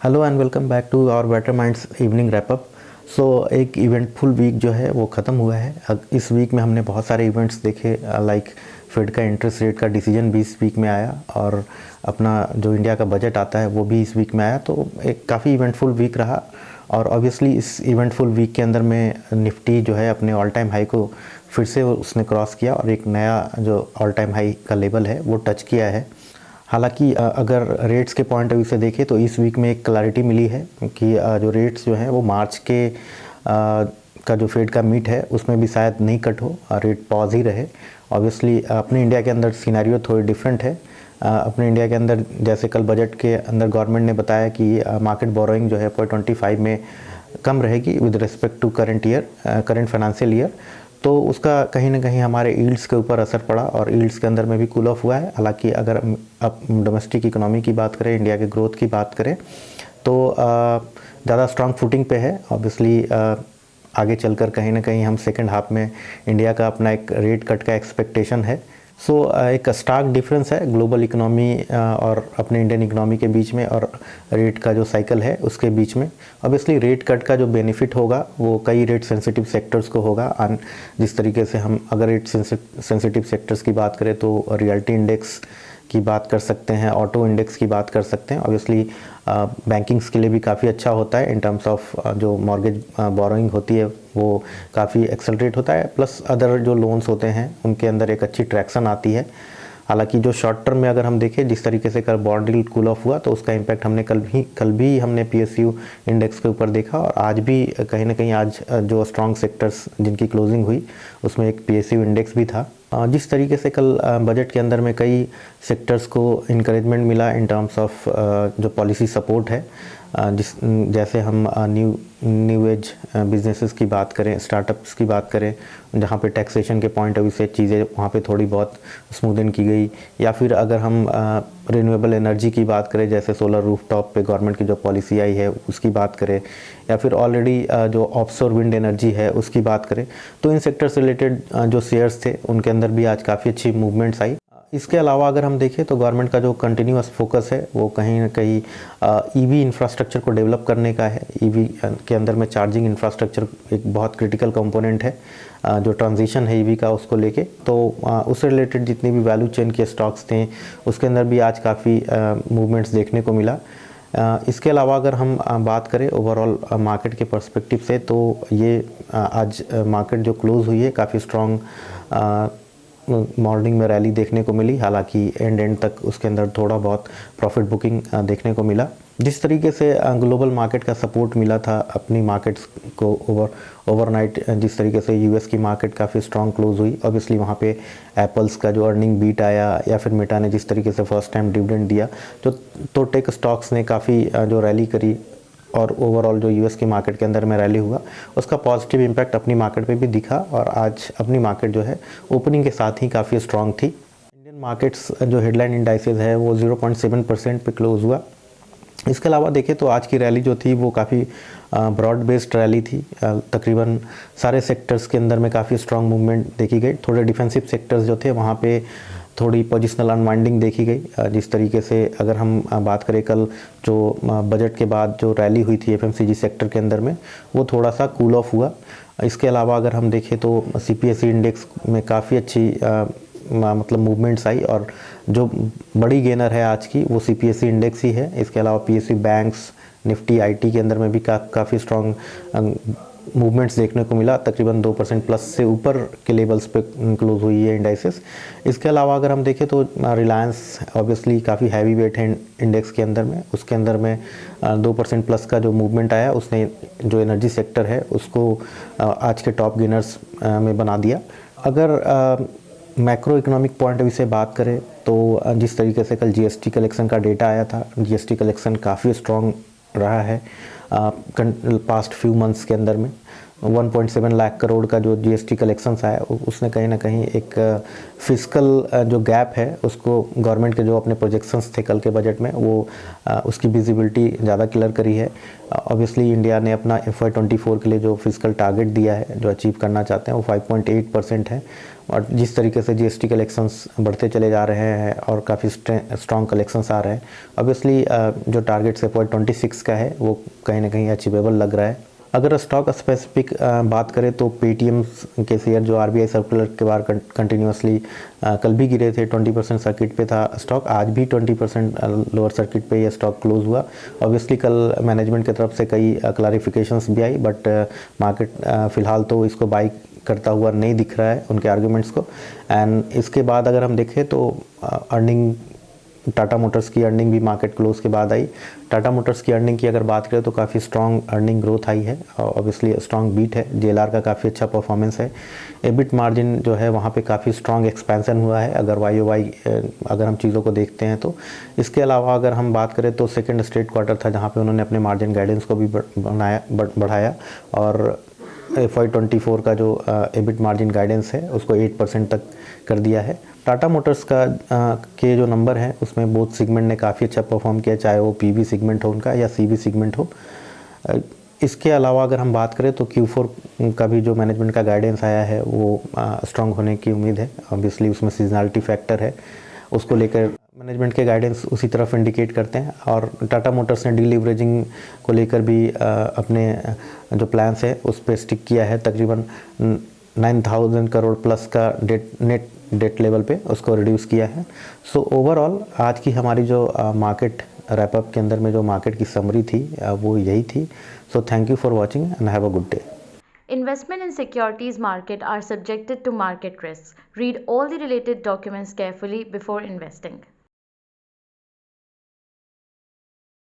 Hello and welcome back to our Better Minds evening wrap up. So एक eventful week जो है वो ख़त्म हुआ है। इस वीक में हमने बहुत सारे इवेंट्स देखे, लाइक फेड का इंटरेस्ट रेट का डिसीजन भी इस वीक में आया और अपना जो इंडिया का बजट आता है वो भी इस वीक में आया। तो एक काफ़ी इवेंटफुल वीक रहा और ऑब्वियसली इस इवेंटफुल वीक के अंदर में निफ्टी जो है अपने ऑल टाइम हाई को फिर से उसने क्रॉस किया और एक नया जो ऑल टाइम हाई का लेवल है वो टच किया है। हालांकि अगर रेट्स के पॉइंट ऑफ व्यू से देखें तो इस वीक में एक क्लैरिटी मिली है कि जो रेट्स जो हैं वो मार्च के का जो फेड का मीट है उसमें भी शायद नहीं कट हो, रेट पॉज ही रहे। ऑब्वियसली अपने इंडिया के अंदर सिनेरियो थोड़ी डिफरेंट है। अपने इंडिया के अंदर जैसे कल बजट के अंदर गवर्नमेंट ने बताया कि मार्केट बोरोइंग जो है 0.25 में कम रहेगी with respect to current financial year. तो उसका कहीं ना कहीं हमारे यील्ड्स के ऊपर असर पड़ा और यील्ड्स के अंदर में भी कूल ऑफ हुआ है। हालांकि अगर अब डोमेस्टिक इकोनॉमी की बात करें, इंडिया के ग्रोथ की बात करें तो ज़्यादा स्ट्रांग फुटिंग पे है। ऑब्वियसली आगे चलकर कहीं ना कहीं हम सेकंड हाफ में इंडिया का अपना एक रेट कट का एक्सपेक्टेशन है। सो एक स्टार्क डिफरेंस है ग्लोबल इकोनॉमी और अपने इंडियन इकोनॉमी के बीच में और रेट का जो साइकिल है उसके बीच में। ऑब्वियसली रेट कट का जो बेनिफिट होगा वो कई रेट सेंसिटिव सेक्टर्स को होगा। जिस तरीके से हम अगर रेट सेंसिटिव सेक्टर्स की बात करें तो रियल्टी इंडेक्स की बात कर सकते हैं, ऑटो इंडेक्स की बात कर सकते हैं। ऑब्वियसली बैंकिंग्स के लिए भी काफ़ी अच्छा होता है इन टर्म्स ऑफ जो मॉर्गेज बोरोइंग होती है वो काफ़ी एक्सेलरेट होता है, प्लस अदर जो लोन्स होते हैं उनके अंदर एक अच्छी ट्रैक्शन आती है। हालांकि जो शॉर्ट टर्म में अगर हम देखें जिस तरीके से कल बॉन्ड यील्ड कूल ऑफ हुआ तो उसका इम्पैक्ट हमने कल भी हमने पीएसयू इंडेक्स के ऊपर देखा और आज भी कहीं ना कहीं आज जो स्ट्रॉन्ग सेक्टर्स जिनकी क्लोजिंग हुई उसमें एक पीएसयू इंडेक्स भी था। जिस तरीके से कल बजट के अंदर में कई सेक्टर्स को इनकरेजमेंट मिला इन टर्म्स ऑफ जो पॉलिसी सपोर्ट है, जैसे हम न्यू एज बिजनेसेस की बात करें, स्टार्टअप्स की बात करें, जहाँ पे टैक्सेशन के पॉइंट ऑफ व्यू से चीज़ें वहाँ पे थोड़ी बहुत स्मूदन की गई, या फिर अगर हम रिन्यूएबल एनर्जी की बात करें जैसे सोलर रूफटॉप पे गवर्नमेंट की जो पॉलिसी आई है उसकी बात करें, या फिर ऑलरेडी जो ऑफशोर विंड एनर्जी है उसकी बात करें, तो इन सेक्टर से रिलेटेड जो शेयर्स थे उनके अंदर भी आज काफ़ी अच्छी मूवमेंट्स आई। इसके अलावा अगर हम देखें तो गवर्नमेंट का जो कंटिन्यूअस फोकस है वो कहीं ना कहीं ईवी इंफ्रास्ट्रक्चर को डेवलप करने का है। ईवी के अंदर में चार्जिंग इंफ्रास्ट्रक्चर एक बहुत क्रिटिकल कंपोनेंट है जो ट्रांजिशन है ईवी का उसको लेके। तो उससे रिलेटेड जितनी भी वैल्यू चेन के स्टॉक्स थे उसके अंदर भी आज काफ़ी मूवमेंट्स देखने को मिला। इसके अलावा अगर हम बात करें ओवरऑल मार्केट के पर्सपेक्टिव से तो ये आज मार्केट जो क्लोज हुई है काफ़ी स्ट्रॉन्ग मॉर्निंग में रैली देखने को मिली। हालांकि एंड तक उसके अंदर थोड़ा बहुत प्रॉफिट बुकिंग देखने को मिला। जिस तरीके से ग्लोबल मार्केट का सपोर्ट मिला था अपनी मार्केट्स को ओवरनाइट, जिस तरीके से यूएस की मार्केट काफ़ी स्ट्रॉन्ग क्लोज हुई। ऑब्वियसली वहाँ पे एप्पल्स का जो अर्निंग बीट आया या फिर मेटा ने जिस तरीके से फर्स्ट टाइम डिविडेंड दिया तो टेक स्टॉक्स ने काफ़ी जो रैली करी और ओवरऑल जो यूएस की मार्केट के अंदर में रैली हुआ उसका पॉजिटिव इम्पैक्ट अपनी मार्केट पे भी दिखा और आज अपनी मार्केट जो है ओपनिंग के साथ ही काफ़ी स्ट्रॉन्ग थी। इंडियन मार्केट्स जो हेडलाइन इंडाइसेस है वो 0.7% पे क्लोज हुआ। इसके अलावा देखें तो आज की रैली जो थी वो काफ़ी ब्रॉड बेस्ड रैली थी। तकरीबन सारे सेक्टर्स के अंदर में काफ़ी स्ट्रॉन्ग मूवमेंट देखी गई। थोड़े डिफेंसिव सेक्टर्स जो थे वहाँ पे थोड़ी पोजिशनल अनवाइंडिंग देखी गई। जिस तरीके से अगर हम बात करें कल जो बजट के बाद जो रैली हुई थी एफएमसीजी सेक्टर के अंदर में वो थोड़ा सा कूल ऑफ हुआ। इसके अलावा अगर हम देखें तो सीपीएसई इंडेक्स में काफ़ी अच्छी मतलब मूवमेंट्स आई और जो बड़ी गेनर है आज की वो सीपीएसई इंडेक्स ही है। इसके अलावा पीएसयू बैंक्स, निफ्टी आईटी के अंदर में भी काफ़ी स्ट्रॉन्ग मूवमेंट्स देखने को मिला। तकरीबन 2% प्लस से ऊपर के लेवल्स पे क्लोज हुई है इंडाइसेस। इसके अलावा अगर हम देखें तो रिलायंस ऑब्वियसली काफ़ी हैवी वेट है इंडेक्स के अंदर में, उसके अंदर में 2% प्लस का जो मूवमेंट आया उसने जो एनर्जी सेक्टर है उसको आज के टॉप गेनर्स में बना दिया। अगर macro economic point of view से बात करें तो जिस तरीके से कल जीएसटी कलेक्शन का डेटा आया था, जीएसटी कलेक्शन काफ़ी स्ट्रॉन्ग रहा है पास्ट फ्यू मंथ्स के अंदर में। 1.7 लाख करोड़ का जो जीएसटी कलेक्शंस आया उसने कहीं ना कहीं एक फिजिकल जो गैप है उसको गवर्नमेंट के जो अपने प्रोजेक्शंस थे कल के बजट में वो उसकी विजिबिलिटी ज़्यादा क्लियर करी है। ऑब्वियसली इंडिया ने अपना FY24 के लिए जो फिजिकल टारगेट दिया है, जो अचीव करना चाहते हैं, वो 5.8% है। और जिस तरीके से जीएसटी कलेक्शंस बढ़ते चले जा रहे हैं और काफ़ी स्ट्रॉन्ग कलेक्शंस आ रहे हैं, ऑब्वियसली जो टारगेट FY26 का है वो कहीं ना कहीं अचीवेबल लग रहा है। अगर स्टॉक स्पेसिफिक बात करें तो पेटीएम के शेयर जो आरबीआई सर्कुलर के बाद कंटिन्यूसली कल भी गिरे थे, 20% सर्किट पे था स्टॉक, आज भी 20% लोअर सर्किट पे ये स्टॉक क्लोज हुआ। ऑब्वियसली कल मैनेजमेंट की तरफ से कई क्लैरिफिकेशंस भी आई, बट मार्केट फ़िलहाल तो इसको बाई करता हुआ नहीं दिख रहा है उनके आर्ग्यूमेंट्स को। एंड इसके बाद अगर हम देखें तो अर्निंग, टाटा मोटर्स की अर्निंग भी मार्केट क्लोज के बाद आई। टाटा मोटर्स की अर्निंग की अगर बात करें तो काफ़ी स्ट्रॉन्ग अर्निंग ग्रोथ आई है, ऑब्वियसली स्ट्रॉन्ग बीट है, जेएलआर का काफ़ी अच्छा परफॉर्मेंस है। एबिट मार्जिन जो है वहाँ पे काफ़ी स्ट्रॉन्ग एक्सपेंशन हुआ है अगर वाई अगर हम चीज़ों को देखते हैं तो। इसके अलावा अगर हम बात करें तो सेकेंड स्ट्रेट क्वार्टर था जहाँ पर उन्होंने अपने मार्जिन गाइडेंस को भी बढ़ाया और FY24 का जो एबिट मार्जिन गाइडेंस है उसको 8% तक कर दिया है। टाटा मोटर्स का के जो नंबर हैं उसमें बोथ सेगमेंट ने काफ़ी अच्छा परफॉर्म किया, चाहे वो पीवी सेगमेंट हो उनका या सीवी सेगमेंट हो। इसके अलावा अगर हम बात करें तो Q4 का भी जो मैनेजमेंट का गाइडेंस आया है वो स्ट्रॉन्ग होने की उम्मीद है। ऑब्वियसली उसमें सीजनलिटी फैक्टर है, उसको लेकर मैनेजमेंट के गाइडेंस उसी तरफ इंडिकेट करते हैं। और टाटा मोटर्स ने डीलीवरेजिंग को लेकर भी अपने जो प्लान्स है उस पर स्टिक किया है। तकरीबन 9,000 करोड़ प्लस का नेट डेट लेवल पे उसको रिड्यूस किया है। सो ओवरऑल आज की हमारी जो मार्केट रैपअप के अंदर में जो मार्केट की समरी थी वो यही थी। So thank you for watching and have a good day. Investment in securities market are subjected to market risks. Read all the related documents carefully before investing.